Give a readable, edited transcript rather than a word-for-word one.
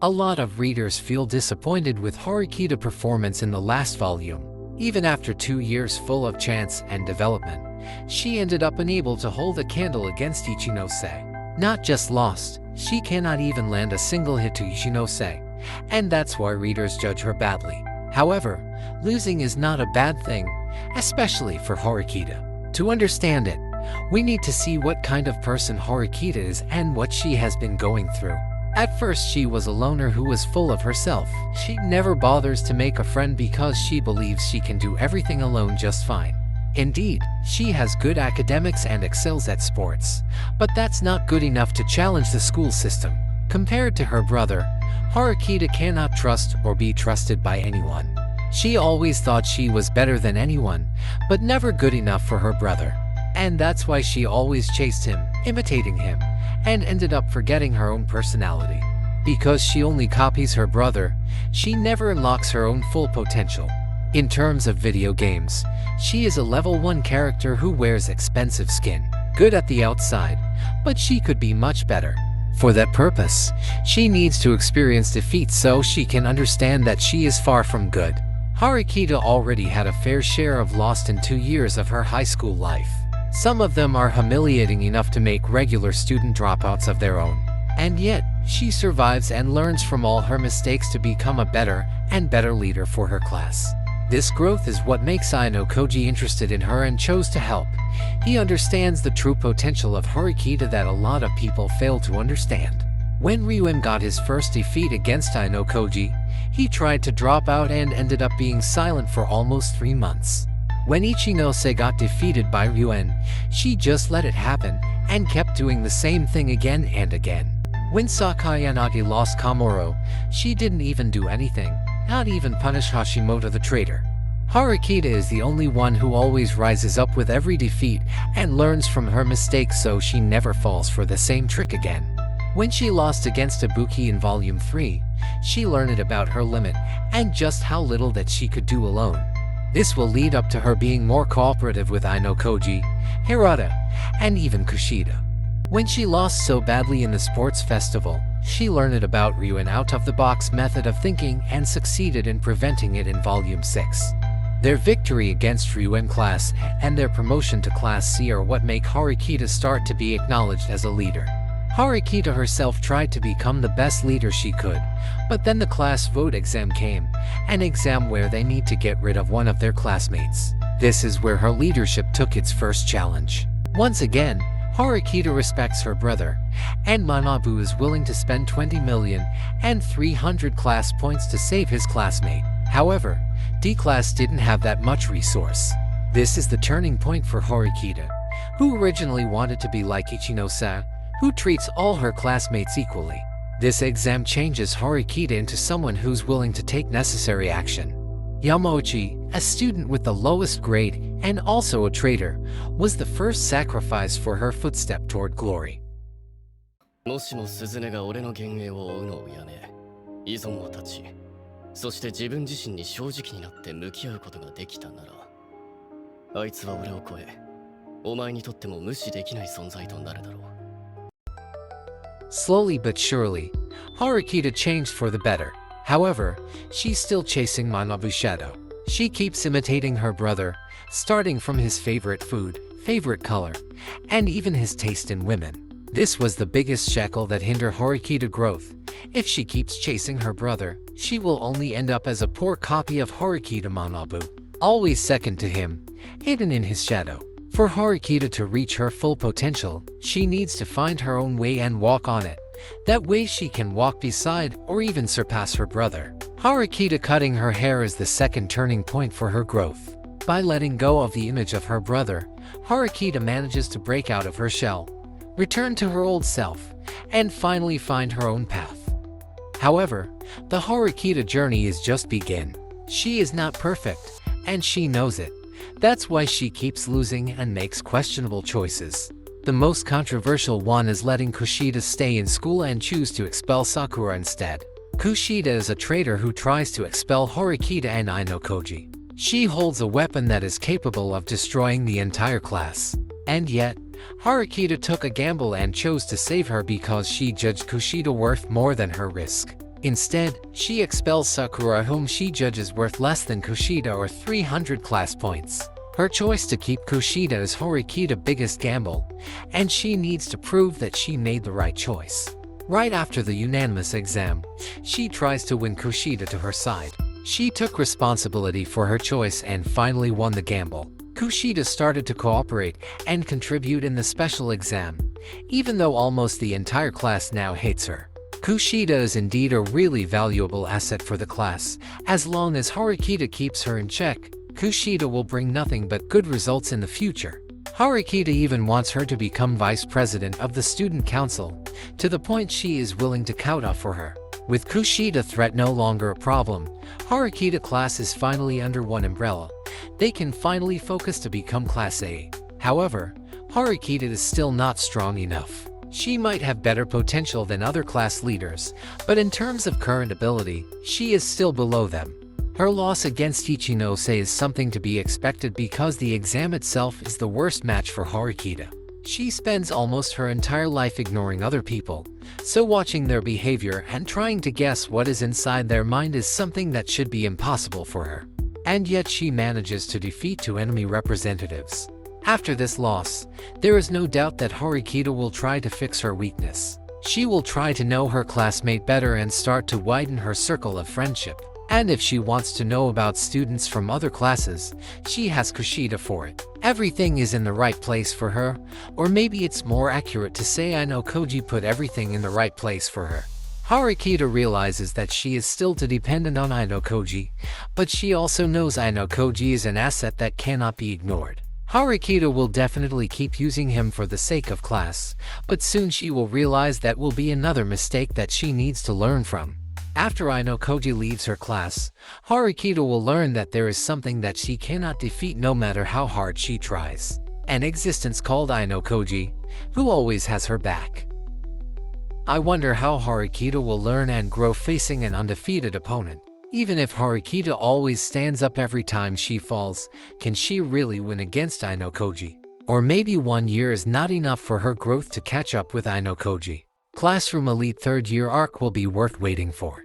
A lot of readers feel disappointed with Horikita's performance in the last volume. Even after 2 years full of chance and development, she ended up unable to hold a candle against Ichinose. Not just lost, she cannot even land a single hit to Ichinose, and that's why readers judge her badly. However, losing is not a bad thing, especially for Horikita. To understand it, we need to see what kind of person Horikita is and what she has been going through. At first, she was a loner who was full of herself. She never bothers to make a friend because she believes she can do everything alone just fine. Indeed, she has good academics and excels at sports, but that's not good enough to challenge the school system. Compared to her brother, Horikita cannot trust or be trusted by anyone. She always thought she was better than anyone, but never good enough for her brother. And that's why she always chased him, imitating him, and ended up forgetting her own personality. Because she only copies her brother, she never unlocks her own full potential. In terms of video games, she is a level 1 character who wears expensive skin. Good at the outside, but she could be much better. For that purpose, she needs to experience defeat so she can understand that she is far from good. Horikita already had a fair share of loss in 2 years of her high school life. Some of them are humiliating enough to make regular student dropouts of their own. And yet, she survives and learns from all her mistakes to become a better and better leader for her class. This growth is what makes Ayanokoji interested in her and chose to help. He understands the true potential of Horikita that a lot of people fail to understand. When Ryuen got his first defeat against Ayanokoji, he tried to drop out and ended up being silent for almost 3 months. When Ichinose got defeated by Ryuen, she just let it happen and kept doing the same thing again and again. When Sakayanagi lost Komoro, she didn't even do anything, not even punish Hashimoto the traitor. Horikita is the only one who always rises up with every defeat and learns from her mistakes so she never falls for the same trick again. When she lost against Ibuki in Volume 3, she learned about her limit and just how little that she could do alone. This will lead up to her being more cooperative with Ayanokoji, Hirata, and even Kushida. When she lost so badly in the sports festival, she learned about Ryuen out-of-the-box method of thinking and succeeded in preventing it in Volume 6. Their victory against Ryuen Class and their promotion to Class C are what make Horikita start to be acknowledged as a leader. Horikita herself tried to become the best leader she could, but then the class vote exam came, an exam where they need to get rid of one of their classmates. This is where her leadership took its first challenge. Once again, Horikita respects her brother, and Manabu is willing to spend 20,300,000 class points to save his classmate. However, D-Class didn't have that much resource. This is the turning point for Horikita, who originally wanted to be like Ichinose, who treats all her classmates equally. This exam changes Horikita into someone who's willing to take necessary action. Yamauchi, a student with the lowest grade and also a traitor, was the first sacrifice for her footstep toward glory. もしもスズネが俺の幻影を追うのをやめ、依存を断ち、そして自分自身に正直になって向き合うことができたなら、あいつは俺を超え、お前にとっても無視できない存在となるだろう。Slowly but surely, Horikita changed for the better. However, she's still chasing Manabu's shadow. She keeps imitating her brother, starting from his favorite food, favorite color, and even his taste in women. This was the biggest shackle that hindered Horikita's growth. If she keeps chasing her brother, she will only end up as a poor copy of Horikita Manabu, always second to him, hidden in his shadow. For Horikita to reach her full potential, she needs to find her own way and walk on it. That way she can walk beside or even surpass her brother. Horikita cutting her hair is the second turning point for her growth. By letting go of the image of her brother, Horikita manages to break out of her shell, return to her old self, and finally find her own path. However, the Horikita journey is just begin. She is not perfect, and she knows it. That's why she keeps losing and makes questionable choices. The most controversial one is letting Kushida stay in school and choose to expel Sakura instead. Kushida is a traitor who tries to expel Horikita and Ayanokoji. She holds a weapon that is capable of destroying the entire class. And yet, Horikita took a gamble and chose to save her because she judged Kushida worth more than her risk. Instead, she expels Sakura, whom she judges worth less than Kushida or 300 class points. Her choice to keep Kushida is Horikita's biggest gamble, and she needs to prove that she made the right choice. Right after the unanimous exam, she tries to win Kushida to her side. She took responsibility for her choice and finally won the gamble. Kushida started to cooperate and contribute in the special exam, even though almost the entire class now hates her. Kushida is indeed a really valuable asset for the class. As long as Horikita keeps her in check, Kushida will bring nothing but good results in the future. Horikita even wants her to become vice president of the student council, to the point she is willing to kowtow for her. With Kushida threat no longer a problem, Horikita class is finally under one umbrella. They can finally focus to become Class A. However, Horikita is still not strong enough. She might have better potential than other class leaders, but in terms of current ability, she is still below them. Her loss against Ichinose is something to be expected because the exam itself is the worst match for Horikita. She spends almost her entire life ignoring other people, so watching their behavior and trying to guess what is inside their mind is something that should be impossible for her. And yet she manages to defeat two enemy representatives. After this loss, there is no doubt that Horikita will try to fix her weakness. She will try to know her classmate better and start to widen her circle of friendship. And if she wants to know about students from other classes, she has Kushida for it. Everything is in the right place for her, or maybe it's more accurate to say Ayanokoji put everything in the right place for her. Horikita realizes that she is still too dependent on Ayanokoji, but she also knows Ayanokoji is an asset that cannot be ignored. Horikita will definitely keep using him for the sake of class, but soon she will realize that will be another mistake that she needs to learn from. After Ayanokoji leaves her class, Horikita will learn that there is something that she cannot defeat no matter how hard she tries. An existence called Ayanokoji, who always has her back. I wonder how Horikita will learn and grow facing an undefeated opponent. Even if Horikita always stands up every time she falls, can she really win against Ayanokoji? Or maybe 1 year is not enough for her growth to catch up with Ayanokoji. Classroom Elite 3rd year arc will be worth waiting for.